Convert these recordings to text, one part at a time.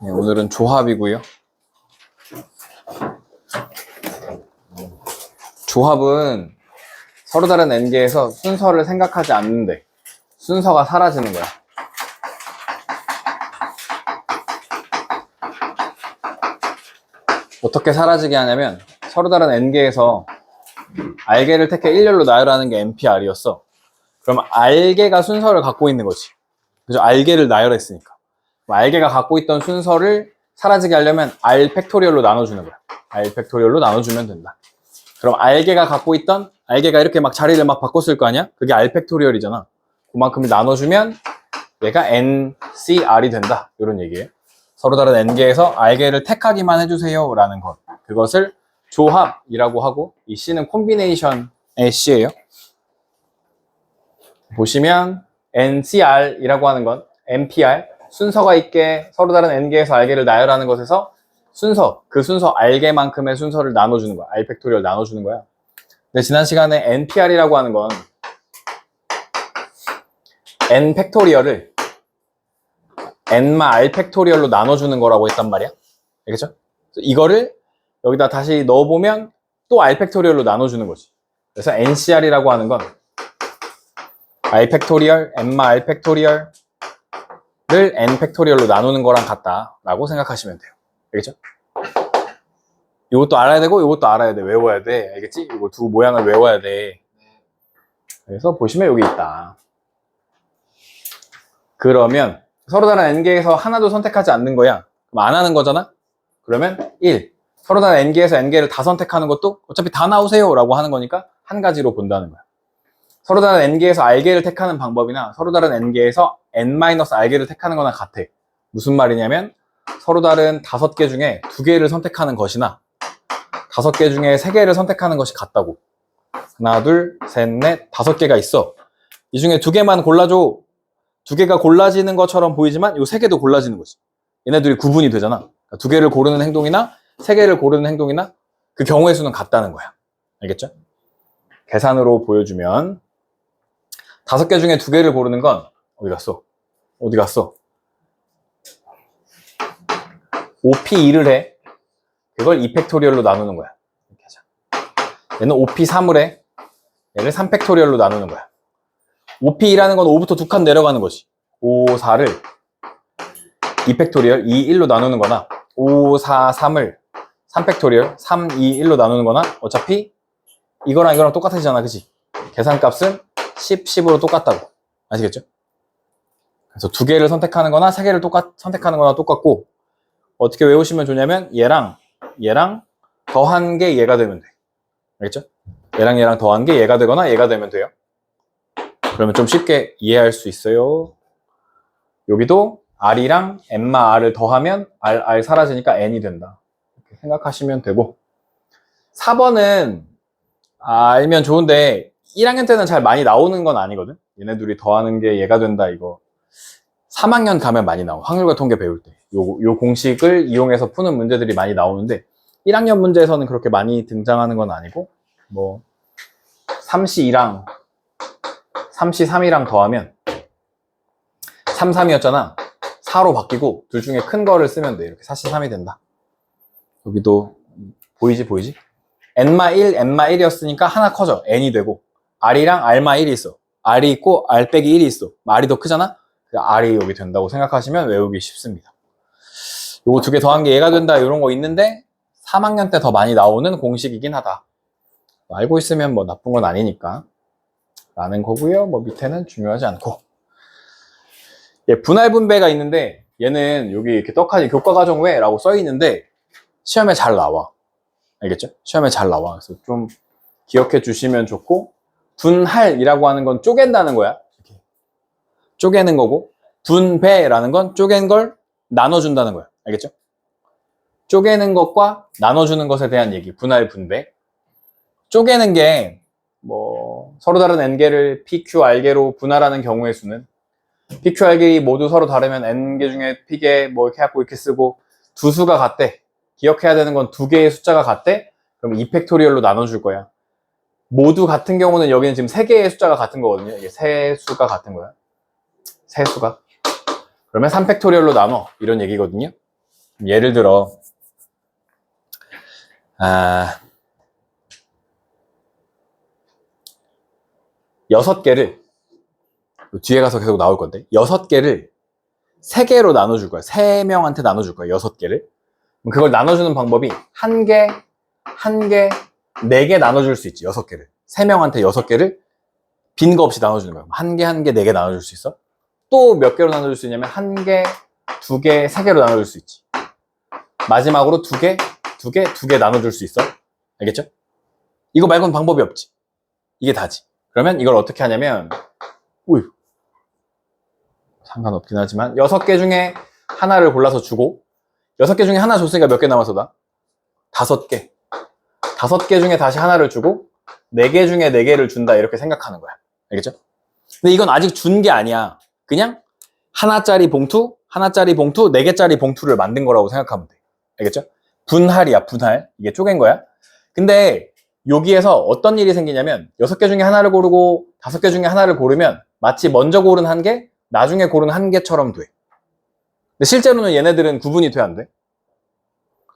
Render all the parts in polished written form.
네, 오늘은 조합이고요. 조합은 서로 다른 n개에서 순서를 생각하지 않는데 순서가 사라지는 거야. 어떻게 사라지게 하냐면 서로 다른 n개에서 r개를 택해 일렬로 나열하는 게 npr이었어. 그럼 r개가 순서를 갖고 있는 거지. 그죠? r개를 나열했으니까. r개가 갖고 있던 순서를 사라지게 하려면 r 팩토리얼로 나눠주는 거야. r 팩토리얼로 나눠주면 된다. 그럼 r개가 갖고 있던, r개가 이렇게 막 자리를 막 바꿨을 거 아니야? 그게 r 팩토리얼이잖아. 그만큼 나눠주면 얘가 ncr이 된다. 이런 얘기예요. 서로 다른 n개에서 r개를 택하기만 해주세요 라는 것. 그것을 조합이라고 하고, 이 c는 콤비네이션의 c예요. 보시면 ncr이라고 하는 건 npr, 순서가 있게 서로 다른 n개에서 r개를 나열하는 것에서 순서, 그 순서 r개만큼의 순서를 나눠주는 거야. r 팩토리얼 나눠주는 거야. 근데 지난 시간에 npr이라고 하는 건 n 팩토리얼을 n마 r 팩토리얼로 나눠주는 거라고 했단 말이야. 알겠죠? 이거를 여기다 다시 넣어보면 또 r 팩토리얼로 나눠주는 거지. 그래서 ncr이라고 하는 건 r 팩토리얼, n마 r 팩토리얼을 n 팩토리얼로 나누는 거랑 같다라고 생각하시면 돼요. 알겠죠? 이것도 알아야 되고 이것도 알아야 돼. 외워야 돼. 알겠지? 이거 두 모양을 외워야 돼. 그래서 보시면 여기 있다. 그러면 서로 다른 n개에서 하나도 선택하지 않는 거야. 그럼 안 하는 거잖아? 그러면 1. 서로 다른 n개에서 n개를 다 선택하는 것도 어차피 다 나오세요 라고 하는 거니까 한 가지로 본다는 거야. 서로 다른 n개에서 r개를 택하는 방법이나 서로 다른 n개에서 n-r개를 택하는 거나 같아. 무슨 말이냐면 서로 다른 5개 중에 2개를 선택하는 것이나 5개 중에 3개를 선택하는 것이 같다고. 하나, 둘, 셋, 넷, 5개가 있어. 이 중에 2개만 골라줘. 2개가 골라지는 것처럼 보이지만 이 3개도 골라지는 거지. 얘네들이 구분이 되잖아. 2개를 고르는 행동이나 3개를 고르는 행동이나 그 경우의 수는 같다는 거야. 알겠죠? 계산으로 보여주면 5개 중에 2개를 고르는 건 어디 갔어? 어디 갔어? 5p2를 해. 그걸 2팩토리얼로 나누는 거야. 이렇게 하자. 얘는 5p3을 해. 얘를 3팩토리얼로 나누는 거야. 5p2라는 건 5부터 2칸 내려가는 거지. 5, 4를 2팩토리얼 2, 1로 나누는 거나 5, 4, 3을 3팩토리얼 3, 2, 1로 나누는 거나 어차피 이거랑 이거랑 똑같아지잖아. 그치? 계산값은 10, 10으로 똑같다고. 아시겠죠? 그래서 2개를 선택하는 거나 3개를 선택하는 거나 똑같고 어떻게 외우시면 좋냐면 얘랑 더한 게 얘가 되면 돼. 알겠죠? 얘랑 더한 게 얘가 되거나 얘가 되면 돼요. 그러면 좀 쉽게 이해할 수 있어요. 여기도 r이랑 n마 r을 더하면 r 사라지니까 n이 된다. 이렇게 생각하시면 되고 4번은 알면 좋은데 1학년 때는 잘 많이 나오는 건 아니거든. 얘네 둘이 더하는 게 얘가 된다 이거 3학년 가면 많이 나와. 확률과 통계 배울 때 요 공식을 이용해서 푸는 문제들이 많이 나오는데 1학년 문제에서는 그렇게 많이 등장하는 건 아니고 뭐 3C2랑 3C3이랑 더하면 3, 3이었잖아. 4로 바뀌고 둘 중에 큰 거를 쓰면 돼. 이렇게 4C3이 된다. 여기도 보이지? n마 1, n마 1이었으니까 하나 커져. n이 되고 r이랑 r마 1이 있어. r이 있고 r 빼기 1이 있어. r이 더 크잖아? r이 여기 된다고 생각하시면 외우기 쉽습니다. 요거 2개 더한 게 얘가 된다 이런 거 있는데 3학년 때 더 많이 나오는 공식이긴 하다. 알고 있으면 뭐 나쁜 건 아니니까 라는 거고요. 뭐 밑에는 중요하지 않고 분할 분배가 있는데 얘는 여기 이렇게 떡하니 교과과정 외 라고 써 있는데 시험에 잘 나와. 알겠죠? 시험에 잘 나와. 그래서 좀 기억해 주시면 좋고 분할이라고 하는 건 쪼갠다는 거야. 이렇게. 쪼개는 거고 분배라는 건 쪼갠 걸 나눠준다는 거야. 알겠죠? 쪼개는 것과 나눠주는 것에 대한 얘기. 분할 분배. 쪼개는 게 뭐 서로 다른 n개를 pq, r개로 분할하는 경우의 수는 pq, r개이 모두 서로 다르면 n개 중에 p개 뭐 이렇게 해갖고 이렇게 쓰고 두 수가 같대. 기억해야 되는 건 2개의 숫자가 같대. 그럼 2팩토리얼로 나눠줄 거야. 모두 같은 경우는 여기는 지금 3개의 숫자가 같은 거거든요. 이게 세 수가 같은 거야. 세 수가. 그러면 3팩토리얼로 나눠. 이런 얘기거든요. 예를 들어, 여섯 개를, 뒤에 가서 계속 나올 건데, 여섯 개를 세 개로 나눠줄 거야. 세 명한테 나눠줄 거야. 여섯 개를. 그걸 나눠주는 방법이 한 개, 한 개, 네 개 나눠줄 수 있지. 여섯 개를. 세 명한테 여섯 개를 빈 거 없이 나눠주는 거야. 한 개, 한 개, 네 개 나눠줄 수 있어. 또 몇 개로 나눠줄 수 있냐면 한 개, 두 개, 세 개로 나눠줄 수 있지. 마지막으로 두 개, 두 개, 두 개 나눠줄 수 있어. 알겠죠? 이거 말고는 방법이 없지. 이게 다지. 그러면 이걸 어떻게 하냐면, 우유. 상관없긴 하지만, 여섯 개 중에 하나를 골라서 주고, 여섯 개 중에 하나 줬으니까 몇 개 남았어, 나? 다섯 개. 다섯 개 중에 다시 하나를 주고, 네 개 중에 네 개를 준다. 이렇게 생각하는 거야. 알겠죠? 근데 이건 아직 준 게 아니야. 그냥 하나짜리 봉투, 하나짜리 봉투, 네 개짜리 봉투를 만든 거라고 생각하면 돼. 알겠죠? 분할이야, 분할. 이게 쪼갠 거야. 근데 여기에서 어떤 일이 생기냐면 여섯 개 중에 하나를 고르고 다섯 개 중에 하나를 고르면 마치 먼저 고른 한 개, 나중에 고른 한 개처럼 돼. 근데 실제로는 얘네들은 구분이 돼, 안 돼?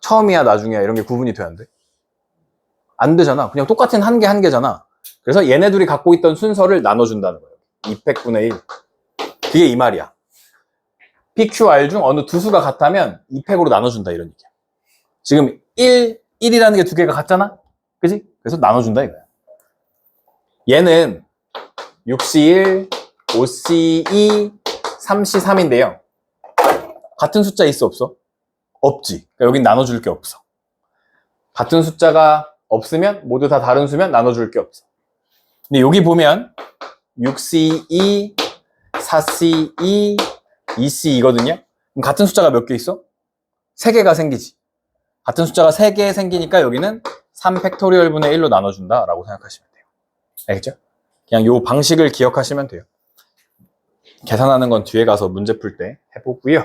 처음이야, 나중이야 이런 게 구분이 돼, 안 돼? 안 되잖아. 그냥 똑같은 한 개 한 개잖아. 그래서 얘네들이 갖고 있던 순서를 나눠준다는 거예요. 200분의 1. 그게 이 말이야. PQR 중 어느 두 수가 같다면 2팩으로 나눠준다 이런 얘기야. 지금 1이라는 게 두 개가 같잖아? 그지? 그래서 나눠준다 이거야. 얘는 6C1, 5C2, 3C3인데요. 같은 숫자 있어, 없어? 없지. 그러니까 여긴 나눠줄 게 없어. 같은 숫자가 없으면 모두 다 다른 수면 나눠줄 게 없어. 근데 여기 보면 6C2, 4C2, 2C이거든요. 그럼 같은 숫자가 몇 개 있어? 3개가 생기지. 같은 숫자가 3개 생기니까 여기는 3팩토리얼 분의 1로 나눠준다 라고 생각하시면 돼요. 알겠죠? 그냥 이 방식을 기억하시면 돼요. 계산하는 건 뒤에 가서 문제 풀 때 해보고요.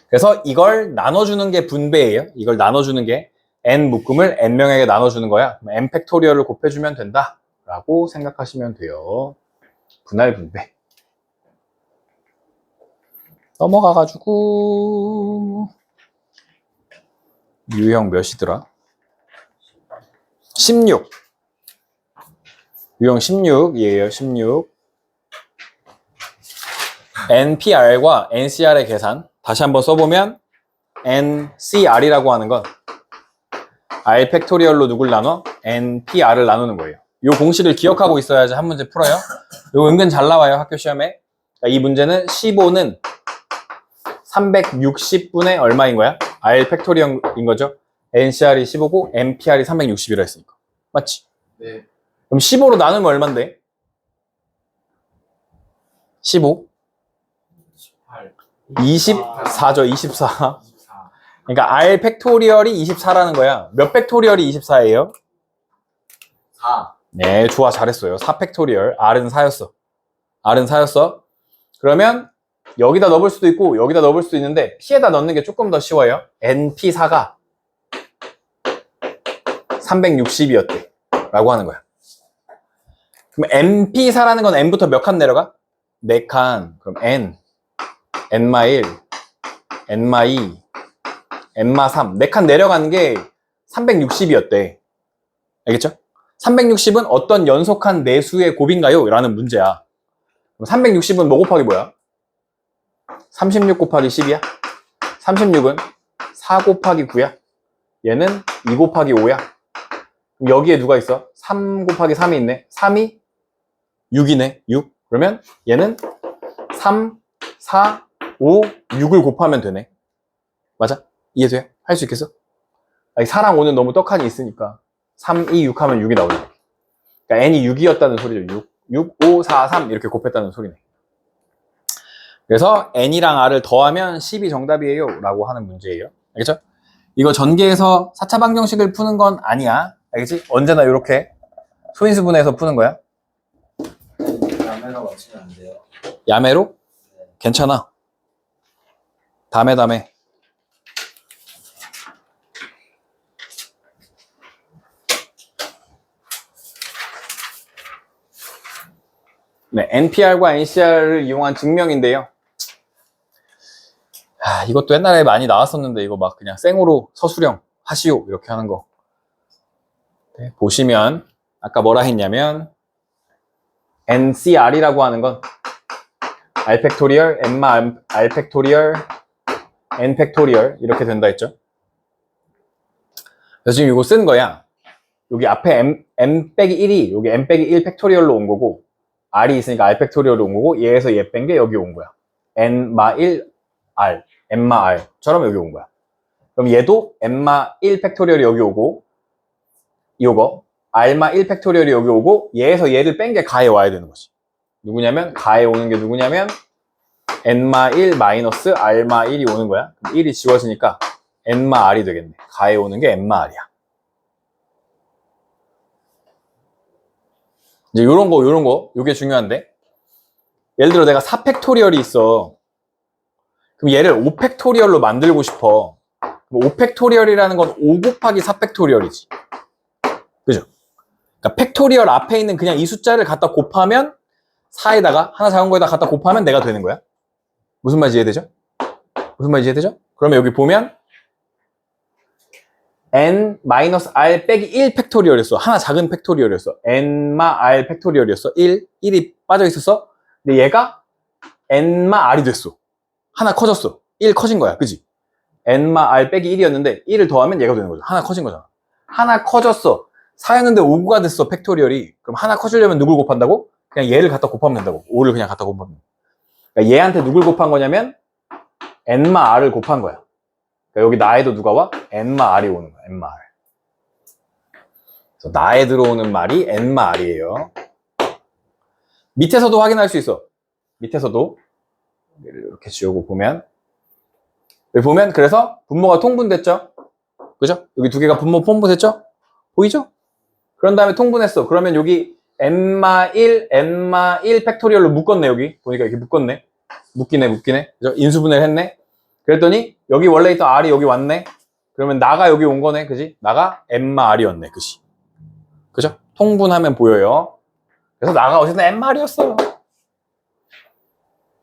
그래서 이걸 나눠주는 게 분배예요. 이걸 나눠주는 게 n 묶음을 n명에게 나눠주는 거야. n 팩토리얼을 곱해주면 된다 라고 생각하시면 돼요. 분할 분배. 넘어가가지고 유형 몇이더라? 16. 유형 16이에요. 16. NPR과 NCR의 계산 다시 한번 써보면 NCR이라고 하는 건 R 팩토리얼로 누굴 나눠? NPR을 나누는 거예요. 이 공식을 기억하고 있어야지 한 문제 풀어요. 이거 은근 잘 나와요, 학교 시험에. 이 문제는 15는 360분의 얼마인 거야? R 팩토리얼인 거죠. NCR이 15고 NPR이 360이라 했으니까. 맞지? 네. 그럼 15로 나누면 얼만데? 15? 18. 24죠, 24. 24. 그러니까 R 팩토리얼이 24라는 거야. 몇 팩토리얼이 24예요? 4. 네, 좋아, 잘했어요. 4 팩토리얼. R은 4였어. R은 4였어. 그러면 여기다 넣을 수도 있고 여기다 넣을 수도 있는데 P에다 넣는 게 조금 더 쉬워요. NP4가 360이었대 라고 하는 거야. 그럼 NP4라는 건 N부터 몇 칸 내려가? 4칸. 그럼 N, N-1, N-2, N-3 4칸 내려가는 게 360이었대. 알겠죠? 360은 어떤 연속한 내수의 곱인가요? 라는 문제야. 그럼 360은 뭐 곱하기 뭐야? 36 곱하기 10이야? 36은 4 곱하기 9야? 얘는 2 곱하기 5야? 그럼 여기에 누가 있어? 3 곱하기 3이 있네. 3이 6이네. 6. 그러면 얘는 3, 4, 5, 6을 곱하면 되네. 맞아? 이해돼요? 할 수 있겠어? 아니, 4랑 5는 너무 떡하니 있으니까 3, 2, 6 하면 6이 나오네. 그러니까 n이 6이었다는 소리죠. 6, 5, 4, 3 이렇게 곱했다는 소리네. 그래서 n이랑 r을 더하면 10이 정답이에요 라고 하는 문제예요. 알겠죠? 이거 전개해서 4차 방정식을 푸는 건 아니야. 알겠지? 언제나 이렇게 소인수분해서 푸는 거야. 야매로 맞추면 안 돼요. 야매로? 네. 괜찮아. 다음에. 네, NPR과 NCR을 이용한 증명인데요. 이것도 옛날에 많이 나왔었는데 이거 막 그냥 생으로 서술형 하시오 이렇게 하는 거. 네, 보시면 아까 뭐라 했냐면 NCR이라고 하는 건 R 팩토리얼, N마 R 팩토리얼, N 팩토리얼 이렇게 된다 했죠. 그래서 지금 이거 쓴 거야. 여기 앞에 M 빼기 1이 여기 M 빼기 1 팩토리얼로 온 거고 R이 있으니까 R 팩토리얼로 온 거고 얘에서 얘 뺀 게 여기 온 거야. N마 1 R, N마 R처럼 여기 온 거야. 그럼 얘도 N마 1 팩토리얼이 여기 오고 요거 R마 1 팩토리얼이 여기 오고 얘에서 얘를 뺀 게 가에 와야 되는 거지. 누구냐면 가에 오는 게 누구냐면 N마 1 마이너스 R마 1이 오는 거야. 그럼 1이 지워지니까 N마 R이 되겠네. 가에 오는 게 N마 R이야. 이제 요런 거, 요게 중요한데. 예를 들어 내가 4팩토리얼이 있어. 그럼 얘를 5팩토리얼로 만들고 싶어. 그럼 5팩토리얼이라는 건 5 곱하기 4팩토리얼이지. 그죠? 그러니까 팩토리얼 앞에 있는 그냥 이 숫자를 갖다 곱하면 4에다가 하나 작은 거에다 갖다 곱하면 내가 되는 거야. 무슨 말인지 이해되죠? 무슨 말인지 이해되죠? 그러면 여기 보면 N-R 빼기 1 팩토리얼이었어. 하나 작은 팩토리얼이었어. N마 R 팩토리얼이었어. 1이 빠져 있었어. 근데 얘가 N마 R이 됐어. 하나 커졌어. 1 커진 거야. 그지? N마 R 빼기 1이었는데 1을 더하면 얘가 되는 거죠. 하나 커진 거잖아. 하나 커졌어. 4였는데 5가 됐어. 팩토리얼이. 그럼 하나 커지려면 누굴 곱한다고? 그냥 얘를 갖다 곱하면 된다고. 5를 그냥 갖다 곱하면. 그러니까 얘한테 누굴 곱한 거냐면 N마 R을 곱한 거야. 그러니까 여기 나에도 누가 와? N마 R이 오는 거야. N마 R. 그래서 나에 들어오는 말이 N마 R이에요. 밑에서도 확인할 수 있어. 밑에서도 이렇게 지우고 보면 여기 보면 그래서 분모가 통분됐죠? 그죠? 여기 두 개가 분모 통분됐죠? 보이죠? 그런 다음에 통분했어. 그러면 여기 N마 1 팩토리얼로 묶었네. 여기 보니까 이렇게 묶었네. 묶이네. 그죠? 인수분해를 했네. 그랬더니 여기 원래 있던 R이 여기 왔네. 그러면 나가 여기 온 거네. 그지? 나가 N마 R이었네. 그지? 그죠? 통분하면 보여요. 그래서 나가 어쨌든 N마 R이었어요.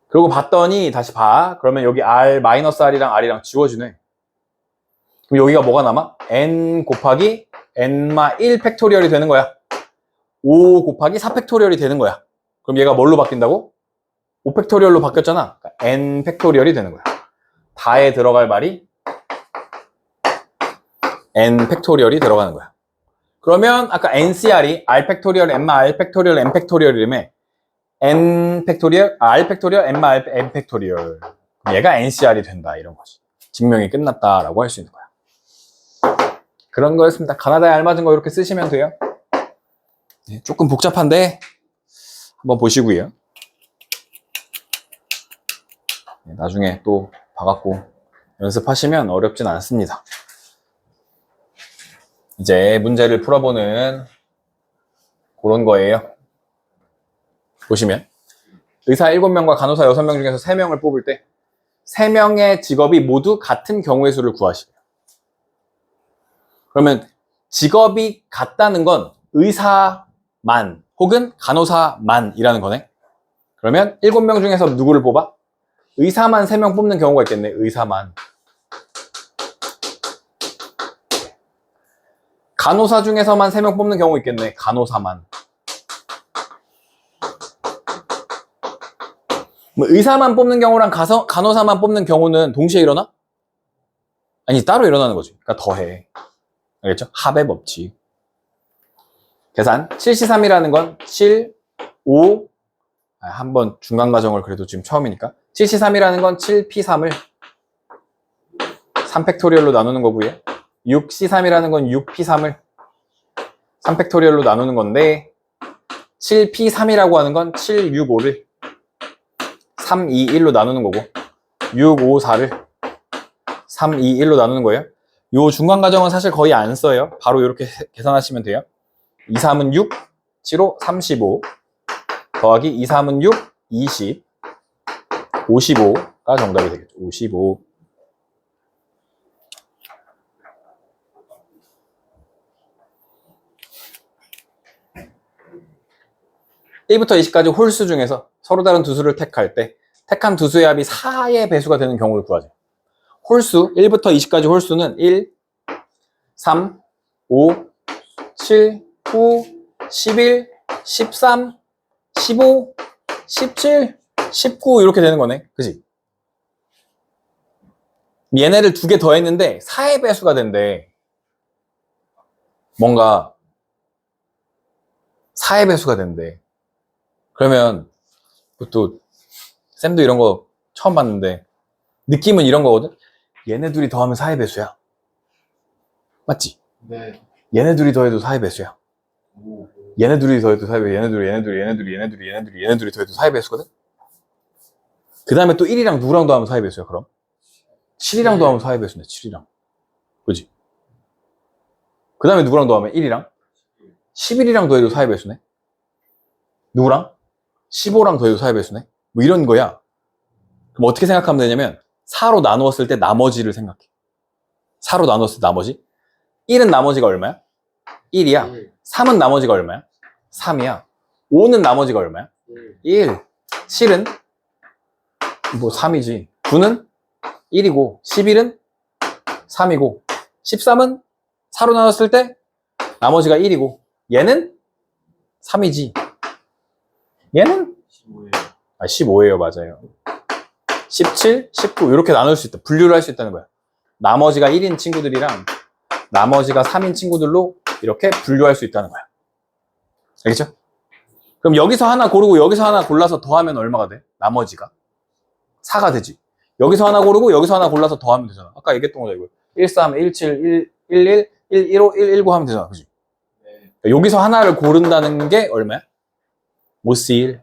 그리고 봤더니 다시 봐. 그러면 여기 R이랑 R이랑 지워지네. 그럼 여기가 뭐가 남아? N 곱하기 N마 1 팩토리얼이 되는 거야. 5 곱하기 4 팩토리얼이 되는 거야. 그럼 얘가 뭘로 바뀐다고? 5 팩토리얼로 바뀌었잖아. 그러니까 N 팩토리얼이 되는 거야. 다에 들어갈 말이 N 팩토리얼이 들어가는 거야. 그러면 아까 NCR이 R 팩토리얼, N마 R 팩토리얼, N 팩토리얼이라며 N 팩토리얼, R 팩토리얼, N마 R, N 팩토리얼. 얘가 NCR이 된다. 이런 거지. 증명이 끝났다라고 할 수 있는 거야. 그런 거였습니다. 가나다에 알맞은 거 이렇게 쓰시면 돼요. 네, 조금 복잡한데 한번 보시고요. 네, 나중에 또 봐갖고 연습하시면 어렵진 않습니다. 이제 문제를 풀어보는 그런 거예요. 보시면 의사 7명과 간호사 6명 중에서 3명을 뽑을 때 3명의 직업이 모두 같은 경우의 수를 구하시래요. 그러면 직업이 같다는 건 의사만 혹은 간호사만이라는 거네. 그러면 7명 중에서 누구를 뽑아? 의사만 3명 뽑는 경우가 있겠네. 의사만. 간호사 중에서만 3명 뽑는 경우 있겠네. 간호사만. 뭐 의사만 뽑는 경우랑 간호사만 뽑는 경우는 동시에 일어나? 아니, 따로 일어나는 거지. 그러니까 더해. 알겠죠? 합의 법칙. 계산. 7C3이라는 건 7, 5, 한번 중간 과정을 그래도 지금 처음이니까. 7C3이라는 건 7P3을 3팩토리얼로 나누는 거고요. 6C3이라는 건 6P3을 3팩토리얼로 나누는 건데 7P3이라고 하는 건 7, 6, 5를 3, 2, 1로 나누는 거고 6, 5, 4를 3, 2, 1로 나누는 거예요. 요 중간 과정은 사실 거의 안 써요. 바로 이렇게 계산하시면 돼요. 2, 3은 6, 7, 5, 35 더하기 2, 3은 6, 20 55가 정답이 되겠죠. 55. (1부터 20까지) 홀수 중에서 서로 다른 두 수를 택할 때 택한 두 수의 합이 4의 배수가 되는 경우를 구하죠. 홀수 1부터 20까지 홀수는 1, 3, 5, 7, 9, 11, 13, 15, 17, 19 이렇게 되는 거네. 그지? 얘네를 두 개 더했는데 4의 배수가 된대. 뭔가 4의 배수가 된대. 그러면 또 쌤도 이런 거 처음 봤는데 느낌은 이런 거거든? 얘네 둘이 더하면 4의 배수야. 맞지? 네. 얘네 둘이 더해도 4의 배수야. 오. 얘네 둘이 더해도 4의 배수. 얘네 둘이 더해도 4의 배수거든? 그 다음에 또 1이랑 누구랑 더하면 4의 배수야, 그럼? 7이랑 더하면 4의 배수네, 7이랑. 그지? 그 다음에 누구랑 더하면 1이랑? 11이랑 더해도 4의 배수네? 누구랑? 15랑 더해도 4의 배수네? 뭐 이런 거야. 그럼 어떻게 생각하면 되냐면 4로 나누었을 때 나머지를 생각해. 4로 나누었을 때 나머지. 1은 나머지가 얼마야? 1이야. 3은 나머지가 얼마야? 3이야. 5는 나머지가 얼마야? 1. 7은 뭐 3이지. 9는 1이고 11은 3이고 13은 4로 나눴을 때 나머지가 1이고 얘는 3이지. 얘는 15예요. 15예요. 맞아요. 17, 19 이렇게 나눌 수 있다. 분류를 할 수 있다는 거야. 나머지가 1인 친구들이랑 나머지가 3인 친구들로 이렇게 분류할 수 있다는 거야. 알겠죠? 그럼 여기서 하나 고르고 여기서 하나 골라서 더하면 얼마가 돼? 나머지가 4가 되지. 여기서 하나 고르고 여기서 하나 골라서 더하면 되잖아. 아까 얘기했던 거잖아. 이거 13, 17, 111, 115, 119 하면 되잖아. 그지? 네. 여기서 하나를 고른다는 게 얼마야? 모스 1.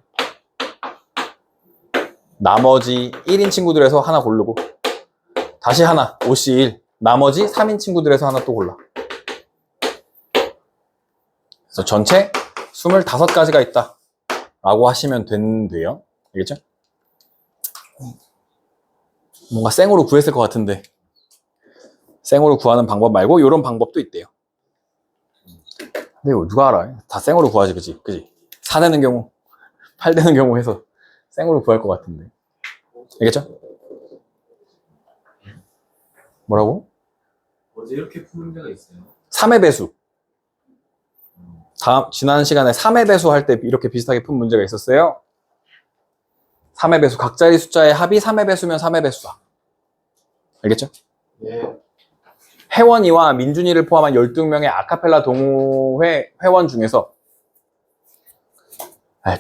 나머지 1인 친구들에서 하나 고르고 다시 하나, 오씨 1. 나머지 3인 친구들에서 하나 또 골라. 그래서 전체 25가지가 있다 라고 하시면 된대요. 알겠죠? 뭔가 생으로 구했을 것 같은데 생으로 구하는 방법 말고 이런 방법도 있대요. 근데 이거 누가 알아? 다 생으로 구하지. 그지? 4 되는 경우 8 되는 경우 해서 생으로 구할 것 같은데. 알겠죠? 뭐라고? 어제 이렇게 푼 문제가 있어요. 3의 배수. 지난 시간에 3의 배수 할 때 이렇게 비슷하게 푼 문제가 있었어요. 3의 배수. 각자리 숫자의 합이 3의 배수면 3의 배수다. 알겠죠? 네. 혜원이와 민준이를 포함한 12명의 아카펠라 동호회 회원 중에서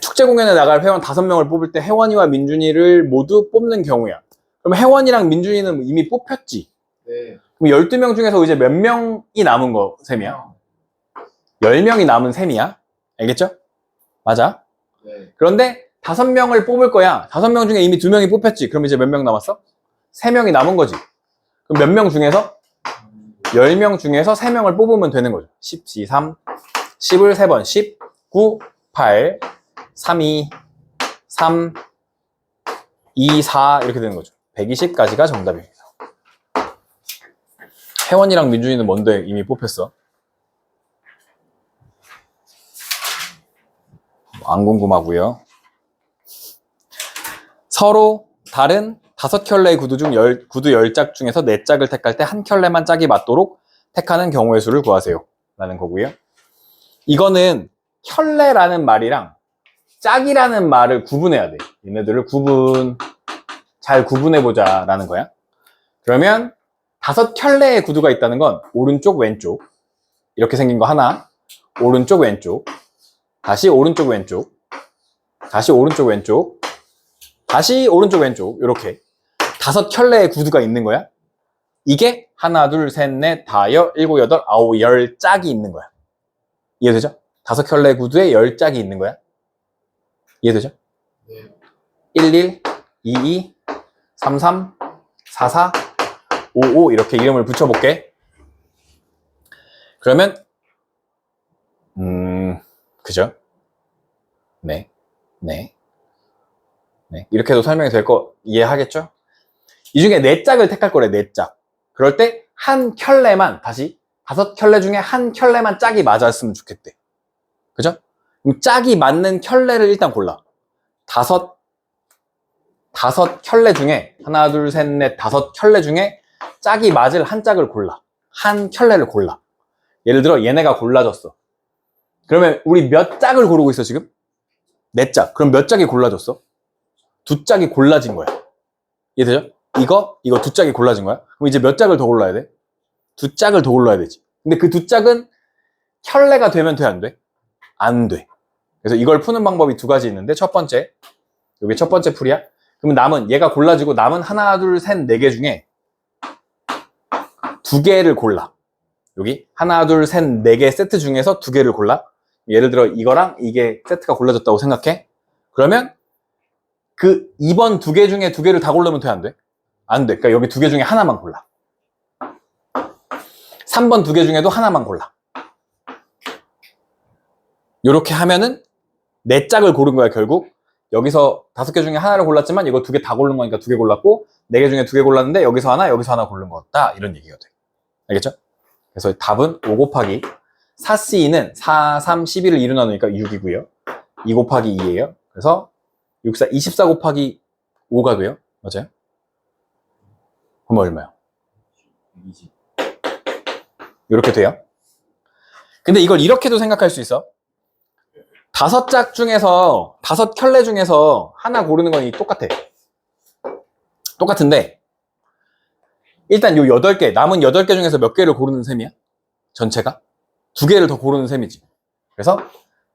축제 공연에 나갈 회원 5명을 뽑을 때 혜원이와 민준이를 모두 뽑는 경우야. 그럼 혜원이랑 민준이는 이미 뽑혔지. 네. 그럼 12명 중에서 이제 몇 명이 남은 거 셈이야? 10명이 남은 셈이야. 알겠죠? 맞아. 네. 그런데 5명을 뽑을 거야. 5명 중에 이미 2명이 뽑혔지. 그럼 이제 몇 명 남았어? 3명이 남은 거지. 그럼 몇 명 중에서? 10명 중에서 3명을 뽑으면 되는 거죠. 10, 2, 3, 10을 3번. 10, 9, 8, 3, 2, 3, 2, 4 이렇게 되는 거죠. 120가지가 정답입니다. 혜원이랑 민준이는 뭔데 이미 뽑혔어? 안 궁금하고요. 서로 다른 5켤레의 구두 중 구두 10짝 중에서 4짝을 택할 때 한 켤레만 짝이 맞도록 택하는 경우의 수를 구하세요. 라는 거고요. 이거는 켤레라는 말이랑 짝이라는 말을 구분해야 돼. 얘네들을 잘 구분해보자 라는 거야. 그러면 5켤레의 구두가 있다는 건 오른쪽, 왼쪽 이렇게 생긴 거 하나, 오른쪽, 왼쪽, 다시 오른쪽, 왼쪽, 다시 오른쪽, 왼쪽, 다시 오른쪽, 왼쪽 이렇게 5켤레의 구두가 있는 거야. 이게 하나, 둘, 셋, 넷, 다여, 일곱, 여덟, 아홉, 10짝이 있는 거야. 이해되죠? 5켤레의 구두에 10짝이 있는 거야. 이해되죠? 네. 11, 22, 33, 44, 55 이렇게 이름을 붙여볼게. 그러면 그죠? 네. 이렇게 해도 설명이 될 거 이해하겠죠? 이 중에 4짝을 택할 거래. 4짝. 그럴 때 한 켤레만, 다시 5켤레 중에 한 켤레만 짝이 맞았으면 좋겠대. 그죠? 그럼 짝이 맞는 켤레를 일단 골라. 5 켤레 중에 하나, 둘, 셋, 넷, 5켤레 중에 짝이 맞을 한 짝을 골라. 한 켤레를 골라. 예를 들어 얘네가 골라졌어. 그러면 우리 몇 짝을 고르고 있어 지금? 4짝. 그럼 몇 짝이 골라졌어? 2짝이 골라진 거야. 이해되죠? 이거 2짝이 골라진 거야. 그럼 이제 몇 짝을 더 골라야 돼? 2짝을 더 골라야 되지. 근데 그 2짝은 켤레가 되면 돼, 안 돼? 안 돼. 그래서 이걸 푸는 방법이 2가지 있는데 첫 번째, 이게 첫 번째 풀이야. 그럼 남은 얘가 골라지고 남은 하나, 둘, 셋, 4개 중에 2개를 골라. 여기 하나, 둘, 셋, 4개 세트 중에서 2개를 골라. 예를 들어 이거랑 이게 세트가 골라졌다고 생각해. 그러면 그 2번 2개 중에 2개를 다 고르면 돼, 안 돼? 안 돼. 그러니까 여기 2개 중에 하나만 골라. 3번 2개 중에도 하나만 골라. 이렇게 하면은 4짝을 고른 거야, 결국. 여기서 5개 중에 하나를 골랐지만 이거 2개 다 고른 거니까 2개 골랐고 4개 중에 2개 골랐는데 여기서 하나 고른 거다. 이런 얘기가 돼. 알겠죠? 그래서 답은 5 곱하기 4C는 4, 3, 11을 2로 나누니까 6이고요. 2 곱하기 2예요. 그래서 6, 4, 24 곱하기 5가 돼요. 맞아요? 그럼 얼마요? 20. 이렇게 돼요. 근데 이걸 이렇게도 생각할 수 있어. 5짝 중에서 5켤레 중에서 하나 고르는 건 똑같아. 똑같은데 일단 요 8개 남은 8개 중에서 몇 개를 고르는 셈이야? 전체가? 2개를 더 고르는 셈이지. 그래서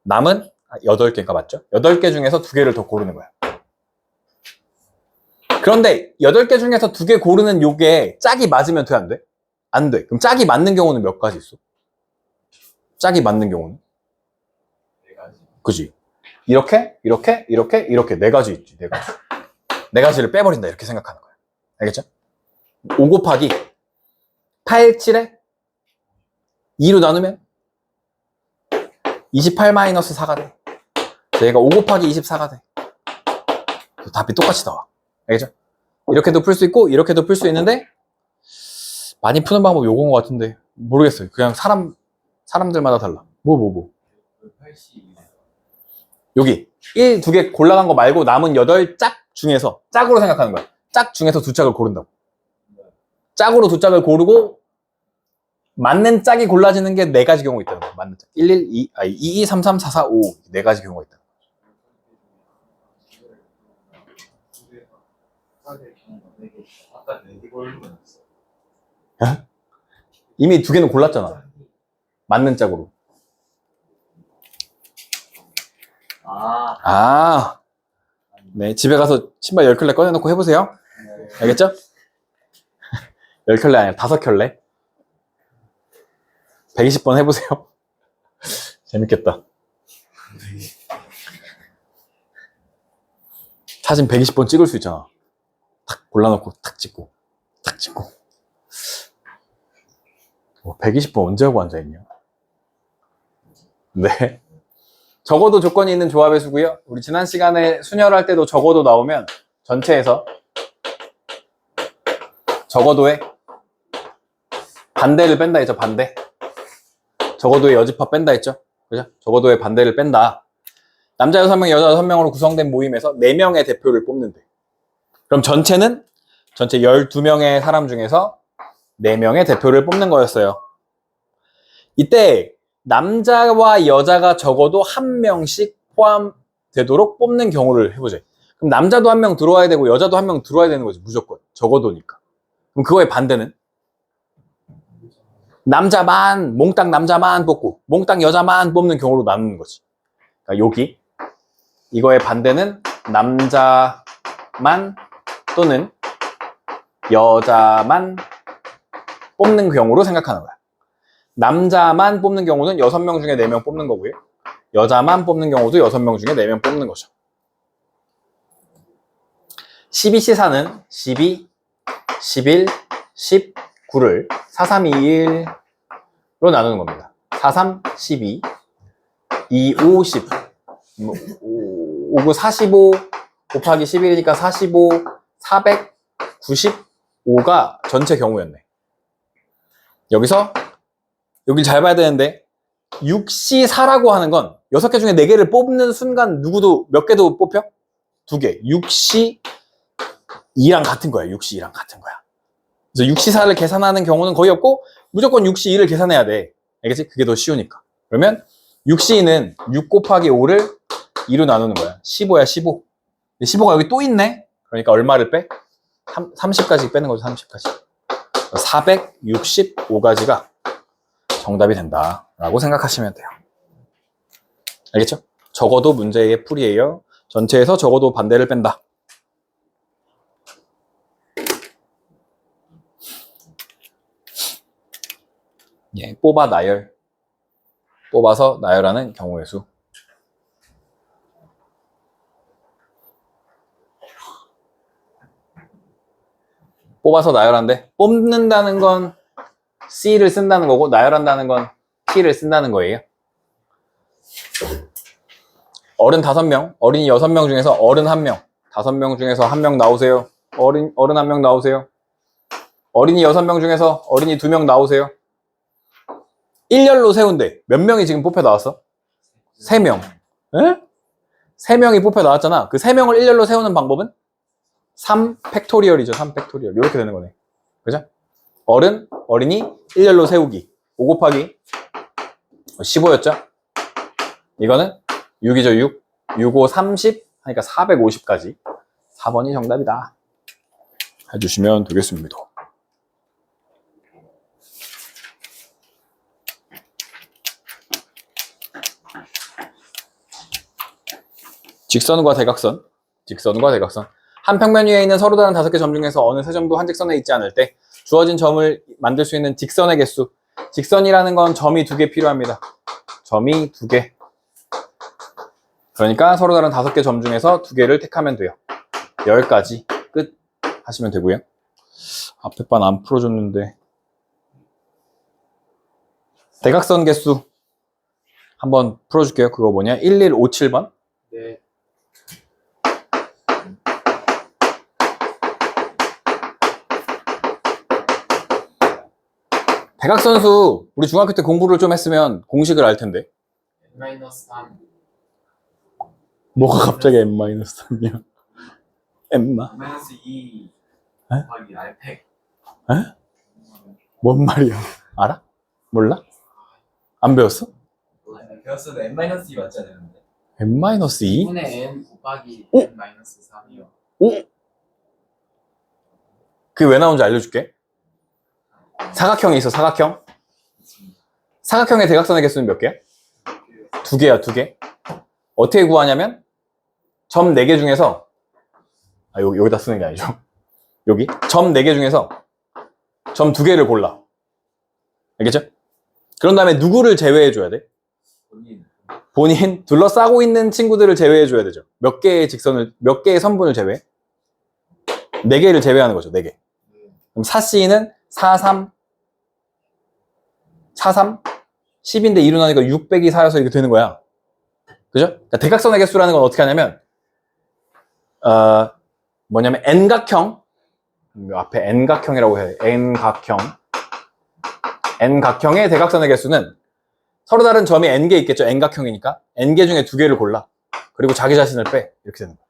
남은 8개가 맞죠? 8개 중에서 2개를 더 고르는 거야. 그런데 8개 중에서 2개 고르는 요게 짝이 맞으면 돼, 안 돼? 안 돼. 그럼 짝이 맞는 경우는 몇 가지 있어? 짝이 맞는 경우는? 4가지. 그지? 이렇게 4가지 있지. 4가지. 4가지를 빼버린다. 이렇게 생각하는 거야. 알겠죠? 5 곱하기 8, 7에 2로 나누면 28 마이너스 4가 돼. 얘가 5 곱하기 24가 돼. 답이 똑같이 나와. 알겠죠? 이렇게도 풀 수 있고 이렇게도 풀 수 있는데 많이 푸는 방법이 요건 것 같은데 모르겠어요. 그냥 사람들마다 달라. 뭐 80. 여기 1, 2개 골라간 거 말고 남은 8짝 중에서 짝으로 생각하는 거야. 짝 중에서 2짝을 고른다고. 짝으로 2짝을 고르고 맞는 짝이 골라지는 게 4가지 경우가 있다는 거야. 맞는 짝. 2, 3, 3, 4, 4, 5 4가지 경우가 있다. 아까 4개 고르는 거였어. 이미 2개는 골랐잖아. 맞는 짝으로. 네, 집에 가서 신발 10켤레 꺼내놓고 해보세요. 알겠죠? 10켤레 아니라 5켤레. 120번 해보세요. 재밌겠다. 사진 120번 찍을 수 있잖아. 탁 골라놓고 탁 찍고 120번 언제 하고 앉아있냐? 네. 적어도 조건이 있는 조합의 수고요. 우리 지난 시간에 순열할 때도 적어도 나오면 전체에서 적어도의 반대를 뺀다 했죠. 반대. 적어도의 여집합 뺀다 했죠. 그죠? 적어도의 반대를 뺀다. 남자 6명, 여자 6명으로 구성된 모임에서 4명의 대표를 뽑는데. 그럼 전체는 전체 12명의 사람 중에서 4명의 대표를 뽑는 거였어요. 이때 남자와 여자가 적어도 1명씩 포함되도록 뽑는 경우를 해보자. 그럼 남자도 1명 들어와야 되고 여자도 1명 들어와야 되는 거지. 무조건. 적어도니까. 그럼 그거의 반대는? 남자만, 몽땅 남자만 뽑고 몽땅 여자만 뽑는 경우로 나누는 거지. 그러니까 여기 이거의 반대는 남자만 또는 여자만 뽑는 경우로 생각하는 거야. 남자만 뽑는 경우는 6명 중에 4명 뽑는 거고요. 여자만 뽑는 경우도 6명 중에 4명 뽑는 거죠. 12C4는 12, 11, 19를 4, 3, 2, 1로 나누는 겁니다. 4, 3, 12, 2, 5, 10, 5, 9, 45 곱하기 11이니까 45, 495가 전체 경우였네. 여기서 여길 잘 봐야 되는데 6C4라고 하는 건 6개 중에 4개를 뽑는 순간 누구도 몇 개도 뽑혀? 2개. 6C2랑 같은 거야. 6C2랑 같은 거야. 그래서 6C4를 계산하는 경우는 거의 없고 무조건 6C2를 계산해야 돼. 알겠지? 그게 더 쉬우니까. 그러면 6C2는 6 곱하기 5를 2로 나누는 거야. 15야 15. 15가 여기 또 있네? 그러니까 얼마를 빼? 30까지 빼는 거죠. 30까지. 465가지가 정답이 된다라고 생각하시면 돼요. 알겠죠? 적어도 문제의 풀이에요. 전체에서 적어도 반대를 뺀다. 예, 뽑아 나열. 뽑아서 나열하는 경우의 수. 뽑아서 나열한데 뽑는다는 건 C를 쓴다는 거고 나열한다는 건 T를 쓴다는 거예요. 어른 5명, 어린이 6명 중에서 어른 1명, 5명 중에서 1명 나오세요. 어른 1명 나오세요. 어린이 6명 중에서 어린이 2명 나오세요. 일렬로 세운대. 몇 명이 지금 뽑혀 나왔어? 3명. 에? 3명이 뽑혀 나왔잖아. 그 3명을 일렬로 세우는 방법은 3 팩토리얼이죠. 3 팩토리얼. 이렇게 되는 거네. 그죠? 어른, 어린이, 일렬로 세우기. 5 곱하기 15였죠? 이거는 6이죠, 6. 6, 5, 30. 하니까 450까지. 4번이 정답이다. 해주시면 되겠습니다. 직선과 대각선. 직선과 대각선. 한 평면 위에 있는 서로 다른 5개 점 중에서 어느 세 점도 한 직선에 있지 않을 때 주어진 점을 만들 수 있는 직선의 개수. 직선이라는 건 점이 2개 필요합니다. 점이 2개. 그러니까 서로 다른 5개 점 중에서 2개를 택하면 돼요. 10가지 끝 하시면 되고요. 앞에 반 안 풀어줬는데 대각선 개수 한번 풀어줄게요. 그거 뭐냐? 1157번. 네. 대각선수 우리 중학교 때 공부를 좀 했으면 공식을 알 텐데. N-3 뭐가 갑자기 n-3이야? n마? -2 에? 곱하기 R팩. 에? 뭔 말이야? 알아? 몰라? 안 배웠어? 배웠어도 N-2 맞잖아요. 근데. n-2? 2분의 N 곱하기 오! N-3이요. 오? 그게 왜 나온지 알려줄게. 사각형이 있어, 사각형. 사각형의 대각선의 개수는 몇 개야? 2개야, 2개. 어떻게 구하냐면 점 4개 중에서 여기다 쓰는 게 아니죠. 여기 점 4개 중에서 점 2개를 골라. 알겠죠? 그런 다음에 누구를 제외해 줘야 돼? 본인 둘러싸고 있는 친구들을 제외해 줘야 되죠. 몇 개의 선분을 제외해? 4개를 제외하는 거죠. 4개. 그럼 4C는 4, 3, 4, 3, 10인데 2로 나니까 6 빼기 4여서 이렇게 되는 거야. 그죠? 그러니까 대각선의 개수라는 건 어떻게 하냐면 뭐냐면 N각형 앞에 N각형이라고 해야 돼. N각형의 대각선의 개수는 서로 다른 점이 N개 있겠죠. N각형이니까 N개 중에 2개를 골라. 그리고 자기 자신을 빼. 이렇게 되는 거야.